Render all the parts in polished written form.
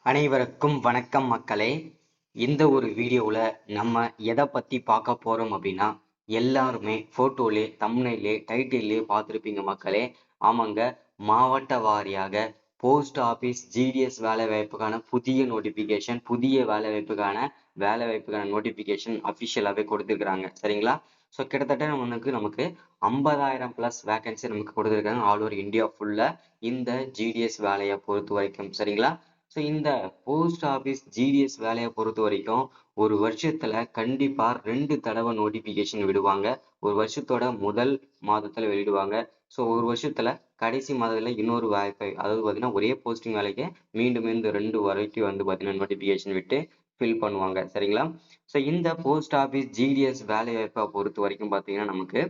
அனைவருக்கும் வணக்கம் மக்களே. இந்த ஒரு வீடியோவில் நம்ம எதை பற்றி பார்க்க போகிறோம் அப்படின்னா, எல்லாருமே ஃபோட்டோலே தம்ப்நெயிலே டைட்டில்லே பார்த்துருப்பீங்க மக்களே. ஆமாங்க, மாவட்ட வாரியாக போஸ்ட் ஆஃபீஸ் ஜிடிஎஸ் வேலைவாய்ப்புக்கான புதிய நோட்டிஃபிகேஷன், புதிய வேலைவாய்ப்புக்கான நோட்டிஃபிகேஷன் அஃபிஷியலாகவே கொடுத்துருக்குறாங்க. சரிங்களா? ஸோ கிட்டத்தட்ட நமக்கு 50,000+ வேகன்சி நமக்கு கொடுத்துருக்காங்க ஆல் ஓவர் இந்தியா ஃபுல்லாக இந்த ஜிடிஎஸ் வேலையை பொறுத்த வரைக்கும். சரிங்களா? ஸோ இந்த போஸ்ட் ஆஃபீஸ் ஜிடிஎஸ் வேலையை பொறுத்த வரைக்கும் ஒரு வருஷத்துல கண்டிப்பா 2 தடவை நோட்டிபிகேஷன் விடுவாங்க. ஒரு வருஷத்தோட முதல் மாதத்துல வெளியிடுவாங்க. ஸோ ஒரு வருஷத்துல கடைசி மாதத்துல இன்னொரு வாய்ப்பை, அதாவது பார்த்தீங்கன்னா ஒரே போஸ்டிங் வேலைக்கு மீண்டும் மீண்டும் 2 வரைக்கும் வந்து பார்த்தீங்கன்னா நோட்டிபிகேஷன் விட்டு ஃபில் பண்ணுவாங்க. சரிங்களா? ஸோ இந்த போஸ்ட் ஆஃபீஸ் ஜிடிஎஸ் வேலை வாய்ப்பை பொறுத்த வரைக்கும் பார்த்தீங்கன்னா நமக்கு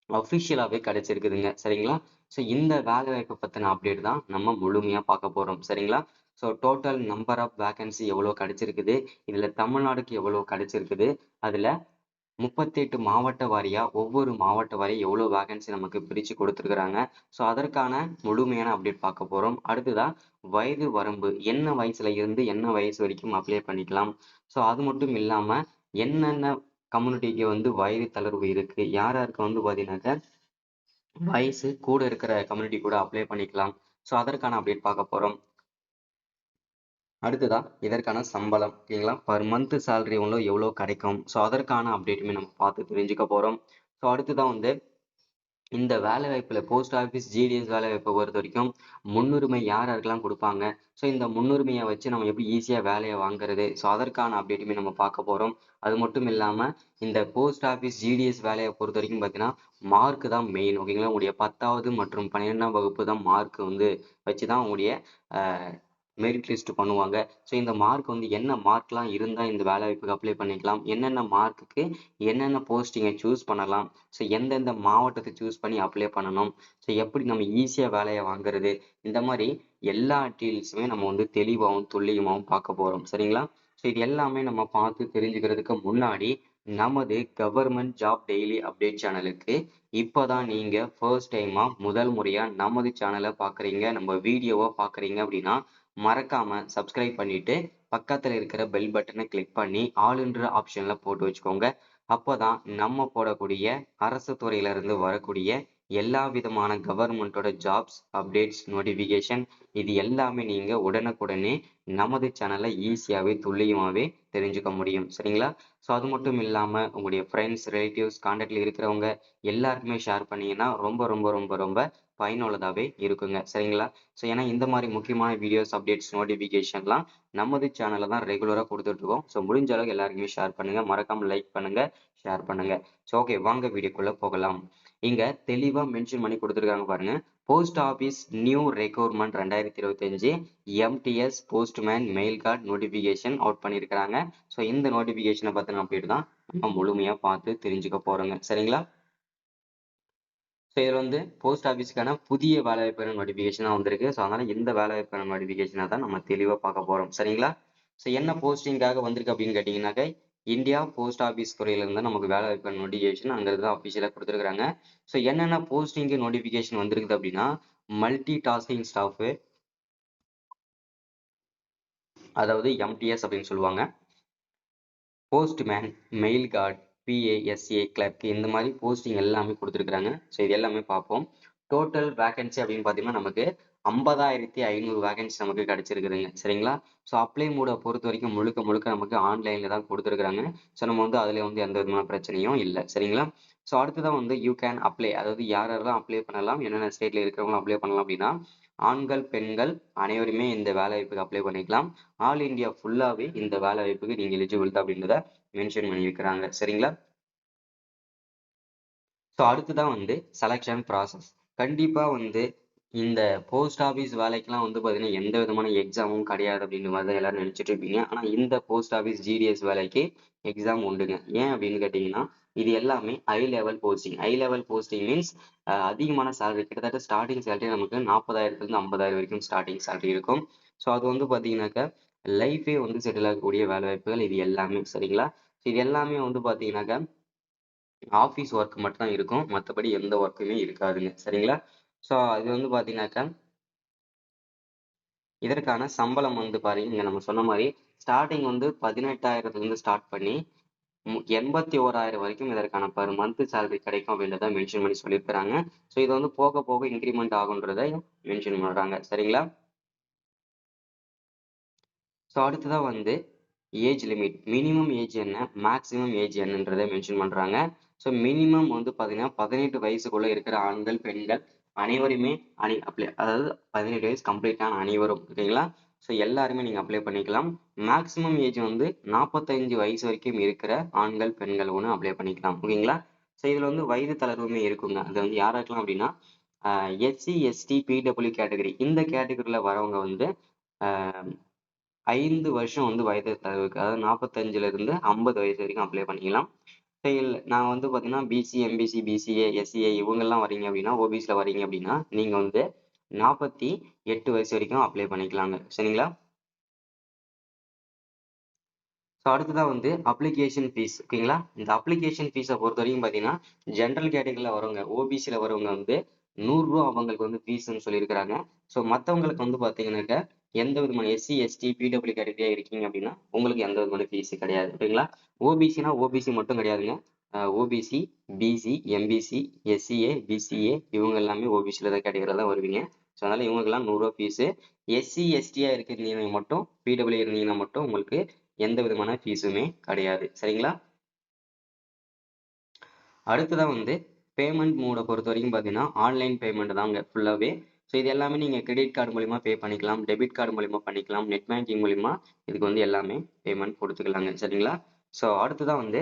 அஃபிஷியலாகவே கிடைச்சிருக்குதுங்க. சரிங்களா? ஸோ இந்த வேலை வாய்ப்பை பற்றின அப்டேட் தான் நம்ம முழுமையாக பார்க்க போகிறோம். சரிங்களா? So total number of vacancy எவ்வளோ கிடைச்சிருக்குது, இதில் தமிழ்நாடுக்கு எவ்வளோ கிடைச்சிருக்குது, அதில் 38 மாவட்ட வாரியாக ஒவ்வொரு மாவட்ட வாரியாக எவ்வளோ வேகன்சி நமக்கு பிரித்து கொடுத்துருக்குறாங்க. ஸோ அதற்கான முழுமையான அப்டேட் பார்க்க போகிறோம். அடுத்ததான் வயது வரம்பு, என்ன வயசுல இருந்து என்ன வயசு வரைக்கும் அப்ளை பண்ணிக்கலாம். ஸோ அது மட்டும் இல்லாமல் என்னென்ன கம்யூனிட்டிக்கு வந்து வயது தளர்வு இருக்கு, யார் யாருக்கு வந்து பார்த்தீங்கன்னாக்க வயசு கூட இருக்கிற கம்யூனிட்டி கூட அப்ளை பண்ணிக்கலாம். ஸோ அதற்கான அப்டேட் பார்க்க போகிறோம். அடுத்ததான் இதற்கான சம்பளம், ஓகேங்களா, பர் மந்த் சேலரி எவ்வளோ கிடைக்கும். ஸோ அதற்கான அப்டேட்டுமே நம்ம பார்த்து தெரிஞ்சுக்க போகிறோம். ஸோ அடுத்ததான் வந்து இந்த வேலை வாய்ப்புல போஸ்ட் ஆஃபீஸ் ஜிடிஎஸ் வேலை வாய்ப்பை பொறுத்த வரைக்கும் முன்னுரிமை யார் யாருக்கெல்லாம் கொடுப்பாங்க. ஸோ இந்த முன்னுரிமையை வச்சு நம்ம எப்படி ஈஸியாக வேலையை வாங்குறது. ஸோ அதற்கான அப்டேட்டுமே நம்ம பார்க்க போகிறோம். அது மட்டும் இல்லாமல் இந்த போஸ்ட் ஆஃபீஸ் ஜிடிஎஸ் வேலையை பொறுத்த வரைக்கும் பார்த்தீங்கன்னா மார்க் தான் மெயின், ஓகேங்களா. உங்களுடைய 10வது மற்றும் 12ஆம் வகுப்பு தான் மார்க் வந்து வச்சு தான் உங்களுடைய மெரிட் லிஸ்ட் பண்ணுவாங்க. ஸோ இந்த மார்க் வந்து என்ன மார்க்லாம் இருந்தால் இந்த வேலை வாய்ப்புக்கு அப்ளை பண்ணிக்கலாம், என்னென்ன மார்க்குக்கு என்னென்ன போஸ்டிங்கை சூஸ் பண்ணலாம், ஸோ எந்தெந்த மாவட்டத்தை சூஸ் பண்ணி அப்ளை பண்ணணும், ஸோ எப்படி நம்ம ஈஸியாக வேலையை வாங்குறது, இந்த மாதிரி எல்லா டீல்ஸுமே நம்ம வந்து தெளிவாகவும் துல்லியமாகவும் பார்க்க போகிறோம். சரிங்களா? ஸோ இது எல்லாமே நம்ம பார்த்து தெரிஞ்சுக்கிறதுக்கு முன்னாடி நமது கவர்மெண்ட் ஜாப் டெய்லி அப்டேட் சேனலுக்கு இப்போதான் நீங்கள் ஃபர்ஸ்ட் டைமாக முதல் முறையாக நமது சேனலை பார்க்குறீங்க, நம்ம வீடியோவை பார்க்குறீங்க அப்படின்னா மறக்காம சப்ஸ்கிரைப் பண்ணிட்டு பக்கத்துல இருக்கிற பெல் பட்டனை கிளிக் பண்ணி ஆல்ன்ற ஆப்ஷன்ல போட்டு வச்சுக்கோங்க. அப்போதான் நம்ம போடக்கூடிய அரசு துறையில இருந்து வரக்கூடிய எல்லா விதமான கவர்மெண்டோட ஜாப்ஸ் அப்டேட்ஸ் நோட்டிஃபிகேஷன் இது எல்லாமே நீங்க உடனுக்குடனே நமது சேனல்ல ஈஸியாவே துல்லியமாவே தெரிஞ்சுக்க முடியும். சரிங்களா? ஸோ அது மட்டும் இல்லாம உங்களுடைய ஃப்ரெண்ட்ஸ் ரிலேட்டிவ்ஸ் கான்டாக்ட்ல இருக்கிறவங்க எல்லாருக்குமே ஷேர் பண்ணீங்கன்னா ரொம்ப ரொம்ப ரொம்ப ரொம்ப பயனுள்ளதாகவே இருக்குங்க. சரிங்களா? ஸோ ஏன்னா இந்த மாதிரி முக்கியமான வீடியோஸ் அப்டேட்ஸ் நோட்டிஃபிகேஷன்லாம் நமது சேனலில் தான் ரெகுலராக கொடுத்துட்ருக்கோம். ஸோ முடிஞ்ச அளவுக்கு எல்லாருக்குமே ஷேர் பண்ணுங்கள், மறக்காமல் லைக் பண்ணுங்கள், ஷேர் பண்ணுங்கள். ஸோ ஓகே, வாங்க வீடியோக்குள்ளே போகலாம். இங்கே தெளிவாக மென்ஷன் பண்ணி கொடுத்துருக்காங்க பாருங்கள். Post office new recruitment 2025 MTS postman mail guard notification out பண்ணியிருக்கிறாங்க. ஸோ இந்த நோட்டிஃபிகேஷனை பற்றின அப்டேட் தான் நம்ம முழுமையாக பார்த்து தெரிஞ்சுக்க போகிறோங்க. சரிங்களா? ஸோ இதில் வந்து போஸ்ட் ஆஃபீஸுக்கான புதிய வேலைவாய்ப்பு நோட்டிஃபிகேஷனாக வந்திருக்கு. ஸோ அதனால் இந்த வேலைவாய்ப்பு நோட்டிஃபிகேஷனாக தான் நம்ம தெளிவாக பார்க்க போகிறோம். சரிங்களா? ஸோ என்ன போஸ்டிங்காக வந்திருக்கு அப்படின்னு கேட்டிங்கனாக்க இந்தியா போஸ்ட் ஆஃபீஸ் துறையிலேருந்து நமக்கு வேலைவாய்ப்பு நோட்டிஃபிகேஷன் அங்கிருந்து அஃபிஷியலாக கொடுத்துருக்காங்க. ஸோ என்னென்ன போஸ்டிங்கு நோட்டிஃபிகேஷன் வந்திருக்குது அப்படின்னா மல்டி டாஸ்கிங் ஸ்டாஃபு, அதாவது எம்டிஎஸ் அப்படின்னு சொல்லுவாங்க, போஸ்ட்மேன், மெயில் கார்டு, பிஏஎஸ்ஏ கிளர்க், இந்த மாதிரி போஸ்டிங் எல்லாமே கொடுத்துருக்குறாங்க. ஸோ இது எல்லாமே பார்ப்போம். டோட்டல் வேகன்சி அப்படின்னு பார்த்தீங்கன்னா நமக்கு 50,500 வேகன்சி நமக்கு கிடைச்சிருக்குதுங்க. சரிங்களா? ஸோ அப்ளை மூடை பொறுத்த வரைக்கும் முழுக்க முழுக்க நமக்கு ஆன்லைனில் தான் கொடுத்துருக்குறாங்க. ஸோ நம்ம வந்து அதில் வந்து எந்த விதமான பிரச்சனையும் இல்லை. சரிங்களா? ஸோ அடுத்ததான் வந்து யூ கேன் அப்ளை, அதாவது யார் யாரெல்லாம் அப்ளை பண்ணலாம், என்னென்ன ஸ்டேட்டில் இருக்கிறவங்களும் அப்ளை பண்ணலாம் அப்படின்னா ஆண்கள் பெண்கள் அனைவருமே இந்த வேலை வாய்ப்புக்கு அப்ளை பண்ணிக்கலாம். ஆல் இந்தியா ஃபுல்லாகவே இந்த வேலை வாய்ப்புக்கு நீங்கள் எலிஜிபிள் தான் அப்படின்றத மென்ஷன் பண்ணியிருக்கிறாங்க. சரிங்களா? ஸோ அடுத்துதான் வந்து செலெக்ஷன் ப்ராசஸ். கண்டிப்பாக வந்து இந்த போஸ்ட் ஆஃபீஸ் வேலைக்கெல்லாம் வந்து பார்த்தீங்கன்னா எந்த விதமான எக்ஸாமும் கிடையாது அப்படின்ற மாதிரி தான் எல்லாரும் நினச்சிட்டு இருப்பீங்க. ஆனால் இந்த போஸ்ட் ஆஃபீஸ் ஜிடிஎஸ் வேலைக்கு எக்ஸாம் உண்டுங்க. ஏன் அப்படின்னு கேட்டிங்கன்னா இது எல்லாமே high level posting. High level posting means அதிகமான சேலரி, கிட்டத்தட்ட ஸ்டார்டிங் சேலரி நமக்கு 40,000 50,000 வரைக்கும் ஸ்டார்டிங் சேலரி இருக்கும். ஸோ அது வந்து பார்த்தீங்கன்னாக்கா லைஃபே வந்து செட்டில் ஆகக்கூடிய வேலை வாய்ப்புகள் இது எல்லாமே. சரிங்களா? இது எல்லாமே வந்து பார்த்தீங்கன்னாக்கா ஆஃபீஸ் ஒர்க் மட்டும் தான் இருக்கும், மற்றபடி எந்த ஒர்க்குமே இருக்காதுங்க. சரிங்களா? ஸோ இது வந்து பார்த்தீங்கன்னாக்கா இதற்கான சம்பளம் வந்து பாருங்க, இங்க நம்ம சொன்ன மாதிரி ஸ்டார்டிங் வந்து 18,000 ஸ்டார்ட் பண்ணி 81,000 வரைக்கும் இதற்கான பர் மந்த் சேலரி கிடைக்கும் அப்படின்றத மென்ஷன் பண்ணி சொல்லியிருக்கிறாங்க. ஸோ இது வந்து போக போக இன்க்ரிமெண்ட் ஆகுன்றதை மென்ஷன் பண்றாங்க. சரிங்களா? ஸோ அடுத்ததா வந்து ஏஜ் லிமிட். மினிமம் ஏஜ் என்ன, மேக்ஸிமம் ஏஜ் என்னன்றதை மென்ஷன் பண்றாங்க. ஸோ மினிமம் வந்து பார்த்தீங்கன்னா 18 வயசுக்குள்ள இருக்கிற ஆண்கள், பெண்கள் அனைவருமே அதாவது 18 வயசு கம்ப்ளீட் ஆன அனைவரும் ஓகேங்களா? ஸோ எல்லாருமே நீங்க அப்ளை பண்ணிக்கலாம். மேக்ஸிமம் ஏஜ் வந்து 45 வயசு வரைக்கும் இருக்கிற ஆண்கள், பெண்கள் ஒன்று அப்ளை பண்ணிக்கலாம். ஓகேங்களா? ஸோ இதுல வந்து வயது தளர்வுமே இருக்குங்க. அது வந்து யாராருக்கலாம் அப்படின்னா எஸ்சி, எஸ்டி, பிடபிள்யூ கேட்டகரி இந்த கேட்டகரியில வரவங்க வந்து 5 வருஷம் வந்து வயது தளர்வுக்கு, அதாவது 45ல இருந்து 50 வயசு வரைக்கும் அப்ளை பண்ணிக்கலாம். நான் வந்து பார்த்தீங்கன்னா பிசி, எம்பிசி, பிசிஏ, எஸ்சிஏ இவங்கெல்லாம் வரீங்க அப்படின்னா, ஓபிசியில் வரீங்க அப்படின்னா நீங்க வந்து 48 வயசு வரைக்கும் அப்ளை பண்ணிக்கலாங்க. சரிங்களா? ஸோ அடுத்ததான் வந்து அப்ளிகேஷன் ஃபீஸ். ஓகேங்களா? இந்த அப்ளிகேஷன் ஃபீஸை பொறுத்த வரைக்கும் பார்த்தீங்கன்னா ஜென்ரல் கேட்டகரியில் வரவங்க, ஓபிசியில் வரவங்க வந்து ரூ. 100 அவங்களுக்கு வந்து ஃபீஸ்ன்னு சொல்லியிருக்கிறாங்க. ஸோ மற்றவங்களுக்கு வந்து பார்த்தீங்கன்னாக்க எந்த விதமான எஸ்சி, எஸ்டி, பிடபிள்யூ கேட்டகரியா இருக்கீங்க அப்படின்னா உங்களுக்கு எந்த விதமான ஃபீஸ் கிடையாது. ஓகேங்களா? ஓபிசினா ஓபிசி மட்டும் கிடையாதுங்க. OBC, BC, MBC, SCA, BCA இவங்க எல்லாமே ஓபிசியில் தான் கேட்டகரியில் தான் வருவீங்க. ஸோ அதனால இவங்களுக்கெல்லாம் ரூ. 100 ஃபீஸு. எஸ்சி, எஸ்டியா இருக்கிறீங்க மட்டும், பிடபிள்யூ இருந்தீங்கன்னா மட்டும் உங்களுக்கு எந்த விதமான ஃபீஸுமே கிடையாது. சரிங்களா? அடுத்ததான் வந்து பேமெண்ட் மோட பொறுத்த வரைக்கும் பார்த்தீங்கன்னா ஆன்லைன் பேமெண்ட் தாங்க ஃபுல்லாகவே. ஸோ இது எல்லாமே நீங்கள் கிரெடிட் கார்டு மூலிமா பே பண்ணிக்கலாம், டெபிட் கார்டு மூலிமா பண்ணிக்கலாம், நெட் பேங்கிங் மூலிமா இதுக்கு வந்து எல்லாமே பேமெண்ட் கொடுத்துக்கலாங்க. சரிங்களா? ஸோ அடுத்ததான் வந்து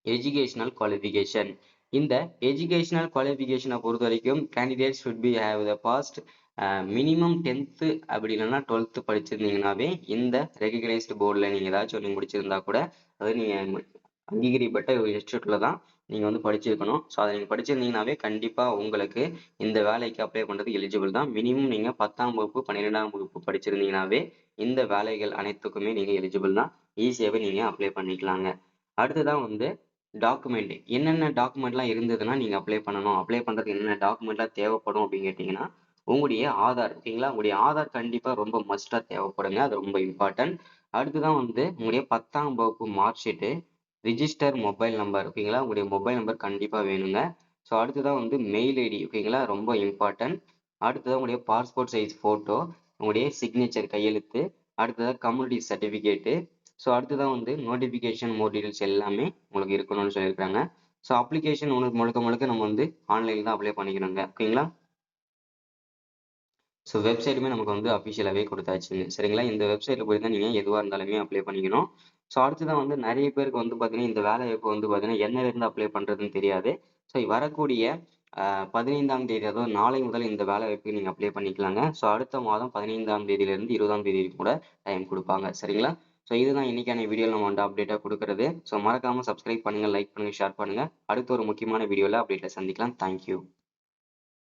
எஜுகேஷனல் குவாலிஃபிகேஷன். இந்த எஜுகேஷனல் குவாலிஃபிகேஷனை பொறுத்த வரைக்கும் candidate should be have the passed minimum 10th அப்படி இல்லைன்னா 12th படிச்சிருந்தீங்கன்னாவே இந்த ரெகக்னைஸ்டு போர்டில் நீங்கள் ஏதாச்சும் ஒன்று முடிச்சிருந்தா கூட அது நீங்கள் அங்கீகரிக்கப்பட்ட ஒரு இன்ஸ்டியூட்ல தான் நீங்கள் வந்து படிச்சிருக்கணும். ஸோ அதை நீங்கள் படிச்சிருந்தீங்கன்னாவே கண்டிப்பாக உங்களுக்கு இந்த வேலைக்கு அப்ளை பண்ணுறது எலிஜிபிள் தான். மினிமம் நீங்கள் 10ஆம் வகுப்பு 12ஆம் வகுப்பு படிச்சிருந்தீங்கன்னாவே இந்த வேலைகள் அனைத்துக்குமே நீங்கள் எலிஜிபிள் தான். ஈஸியாகவே நீங்கள் அப்ளை பண்ணிக்கலாங்க. அடுத்ததான் வந்து டாக்குமெண்ட். என்னென்ன டாக்குமெண்ட்லாம் இருந்ததுன்னா நீங்கள் அப்ளை பண்ணணும், அப்ளை பண்ணுறதுக்கு என்னென்ன டாக்குமெண்ட்லாம் தேவைப்படும் அப்படின்னு கேட்டிங்கன்னா உங்களுடைய ஆதார். ஓகேங்களா? உங்களுடைய ஆதார் கண்டிப்பாக ரொம்ப மஸ்ட்டாக தேவைப்படுங்க. அது ரொம்ப இம்பார்ட்டன்ட். அடுத்துதான் வந்து உங்களுடைய 10ஆம் வகுப்பு mark sheet, register mobile number. ஓகேங்களா? உங்களுடைய மொபைல் நம்பர் கண்டிப்பாக வேணுங்க. ஸோ அடுத்ததான் வந்து மெயில் ஐடி. ஓகேங்களா? ரொம்ப இம்பார்ட்டன்ட். அடுத்ததான் உங்களுடைய பாஸ்போர்ட் சைஸ் ஃபோட்டோ, உங்களுடைய சிக்னேச்சர் கையெழுத்து, அடுத்ததாக கம்யூனிட்டி சர்டிஃபிகேட்டு. ஸோ அடுத்ததான் வந்து நோட்டிஃபிகேஷன் மோர் டீடைல்ஸ் எல்லாமே உங்களுக்கு இருக்கணும்னு சொல்லியிருக்காங்க. ஸோ அப்ளிகேஷன் உங்களுக்கு முழுக்க முழுக்க நம்ம வந்து ஆன்லைனில் தான் அப்ளை பண்ணிக்கணுங்க. ஓகேங்களா? ஸோ வெப்சைட்டுமே நமக்கு வந்து அஃபிஷியலாகவே கொடுத்தாச்சுங்க. சரிங்களா? இந்த வெப்சைட்டில் போய் தான் நீங்கள் எதுவாக இருந்தாலுமே அப்ளை பண்ணிக்கணும். ஸோ அடுத்ததான் வந்து நிறைய பேருக்கு வந்து பார்த்தீங்கன்னா இந்த வேலை வாய்ப்பு வந்து பார்த்தீங்கன்னா என்னிலேருந்து அப்ளை பண்ணுறதுன்னு தெரியாது. ஸோ வரக்கூடிய 15ஆம் தேதி, அதாவது நாளை முதல் இந்த வேலை வாய்ப்புக்கு நீங்கள் அப்ளை பண்ணிக்கலாங்க. ஸோ அடுத்த மாதம் 15ஆம் தேதியிலேருந்து 20ஆம் தேதி கூட டைம் கொடுப்பாங்க. சரிங்களா? ஸோ இதுதான் இன்னைக்கான வீடியோவில் நம்ம வந்து அப்டேட்டாக கொடுக்குறது. ஸோ மறக்காமல் சப்ஸ்கிரைப் பண்ணுங்கள், லைக் பண்ணுங்கள், ஷேர் பண்ணுங்கள். அடுத்த ஒரு முக்கியமான வீடியோவில் அப்டேட்டில் சந்திக்கலாம். தேங்க்யூ.